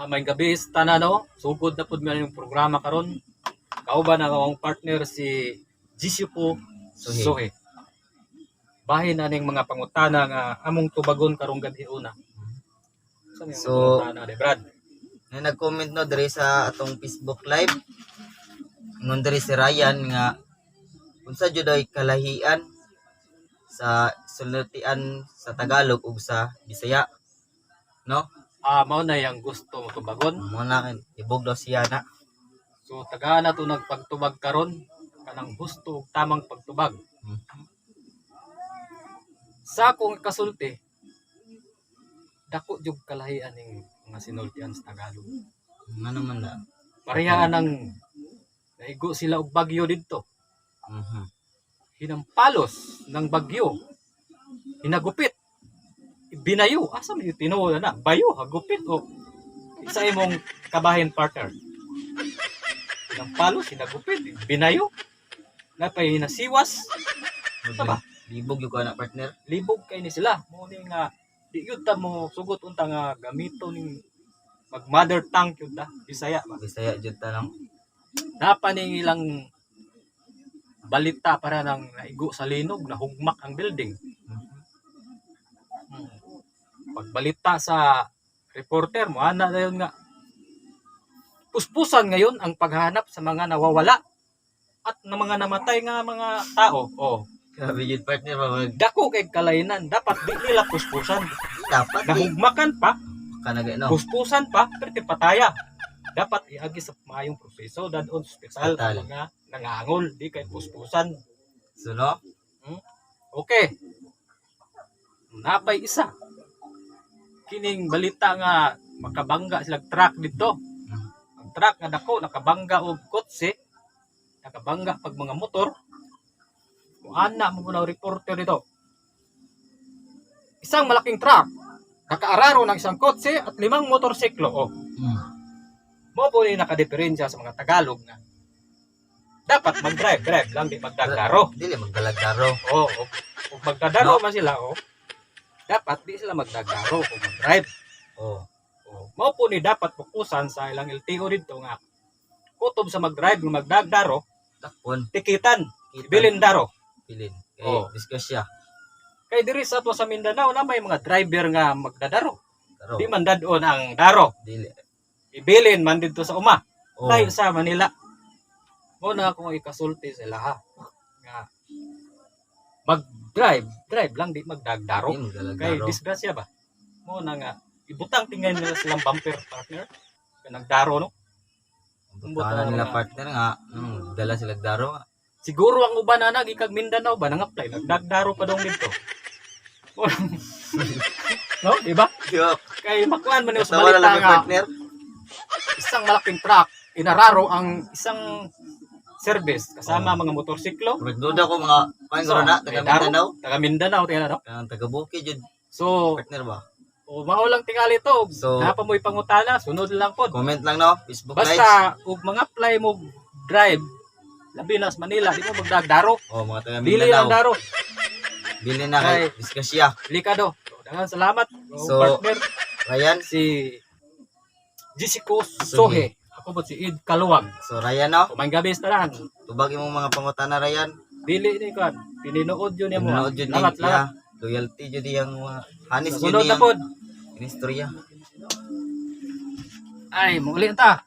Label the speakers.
Speaker 1: May gabi tanano, sugod na pud man yung programa karon. Kauban ang akong partner si Jisipo Sohe. Bahin na ning mga pangutana nga among tubagon karong gabi una.
Speaker 2: So,
Speaker 1: pangutana de Brad.
Speaker 2: na nag-comment no diri sa atong Facebook live. Ngon diri si Ryan nga unsa jud ay kalahian sa sultian sa Tagalog ug sa Bisaya. No?
Speaker 1: Mao na yang gusto mo tubagon.
Speaker 2: Mo na ibog daw siya na.
Speaker 1: So tagaan na to nagpagtubag karon kanang gusto ug tamang pagtubag. Sa akong kasulti, dako jud kalahian ning mga sinultian sa Tagalog.
Speaker 2: Nga naman na.
Speaker 1: Parehaan ang naigo sila og bagyo didto. Hinampalos ng bagyo. Hinagupit. Binayo. Asa man yung tinuod na? Bayo, hagupit o isa imong kabahin partner. Hinampalos, hinagupit, binayo. Napay nasiwas. Asa ba?
Speaker 2: Libog yung anak partner.
Speaker 1: Libog kay ni sila. Mo ni nga di yun ta mo sugot unta nga gamito ning mag mother tongue yun ta. Bisaya ba?
Speaker 2: Bisaya jud ta lang.
Speaker 1: Napa ning ilang balita para nang naigo sa linog, nahugmak ang building. Pagbalita sa reporter mo, ana na yun nga. Puspusan ngayon ang paghanap sa mga nawawala at na mga namatay nga mga tao. Oh,
Speaker 2: Grabe jud partner ba
Speaker 1: dako kay kalainan. Dapat di nila puspusan.
Speaker 2: dapat
Speaker 1: Nahugmakan pa,
Speaker 2: kanagay no.
Speaker 1: puspusan pa, pero pataya. Dapat iagi sa maayong proseso dadon sa ospital
Speaker 2: Ospital.
Speaker 1: ang mga nangangol, di kay puspusan.
Speaker 2: So no?
Speaker 1: Okay. Napay isa. Kining balita nga makabangga silang truck dito. Ang truck nga dako nakabangga og kotse, nakabangga pag mga motor. Kung ana mo na reporter dito. Isang malaking truck nakaararo ng isang kotse at 5 motorsiklo. Oh. Mo po ni nakadiferensya sa mga Tagalog na dapat mag-drive lang, di magdadaro.
Speaker 2: Dili magdalagdaro.
Speaker 1: Oo. Kung magdadaro man sila, dapat di sila magdadaro kung mag-drive.
Speaker 2: Oh.
Speaker 1: Mao po ni dapat fokusan sa ilang LTO dito nga kutob sa mag-drive ng magdadaro,
Speaker 2: Takpon.
Speaker 1: tikitan, ibilin daro.
Speaker 2: Pilin. Okay,
Speaker 1: Oh.
Speaker 2: discuss siya.
Speaker 1: Kay diri sa to sa Mindanao na may mga driver nga magdadaro.
Speaker 2: Daro.
Speaker 1: Di man dadon ang daro.
Speaker 2: Dili.
Speaker 1: Ibilin man dito sa uma.
Speaker 2: Oh.
Speaker 1: Tayo sa Manila. Mo na akong ikasulti sila ha. Nga mag-drive lang di magdagdaro.
Speaker 2: Di magdalagdaro.
Speaker 1: Kay disgrasya ba? Mo na nga ibutang tingnan nila silang bumper partner. Kanang daro no.
Speaker 2: Butana nila partner nga. Dala sila daro nga.
Speaker 1: Siguro ang uban na gikag Mindanao ba nang-apply nagdagdaro pa dong dito. No, di ba?
Speaker 2: Yup.
Speaker 1: Kay makuan man yung sa
Speaker 2: Tawa na
Speaker 1: balita
Speaker 2: lang yung
Speaker 1: nga
Speaker 2: partner.
Speaker 1: isang malaking truck inararo ang isang service kasama mga motorsiklo.
Speaker 2: Magduda ko mga pangoro na taga Mindanao.
Speaker 1: Taga Mindanao tingala no.
Speaker 2: Ang taga Bukid jud
Speaker 1: So,
Speaker 2: partner ba?
Speaker 1: mao lang tingali to.
Speaker 2: So,
Speaker 1: Napa mo ipangutana, sunod lang pod.
Speaker 2: comment lang no, Facebook live.
Speaker 1: Basta ug mga apply mo drive labi na sa Manila, di mo magdagdaro.
Speaker 2: Oh, mga taga
Speaker 1: Dili ang
Speaker 2: Mindanao.
Speaker 1: daro.
Speaker 2: Bili na kay
Speaker 1: Ay.
Speaker 2: discuss siya.
Speaker 1: Likado. Daghang salamat.
Speaker 2: So,
Speaker 1: Partner
Speaker 2: Ryan.
Speaker 1: si Jessico Sohe. Ako po si Id Kaluwag.
Speaker 2: So Ryan no,
Speaker 1: Kumain gabi sa tanan.
Speaker 2: tubag imong mga pangutana Ryan.
Speaker 1: Dili ni kan. Pininood yun mo.
Speaker 2: Pinood jud
Speaker 1: Salamat,
Speaker 2: niya.
Speaker 1: salamat.
Speaker 2: Loyalty jud yang mga hanis jud
Speaker 1: Sunod na
Speaker 2: niyang
Speaker 1: pod.
Speaker 2: inistorya.
Speaker 1: Ay, muli ta.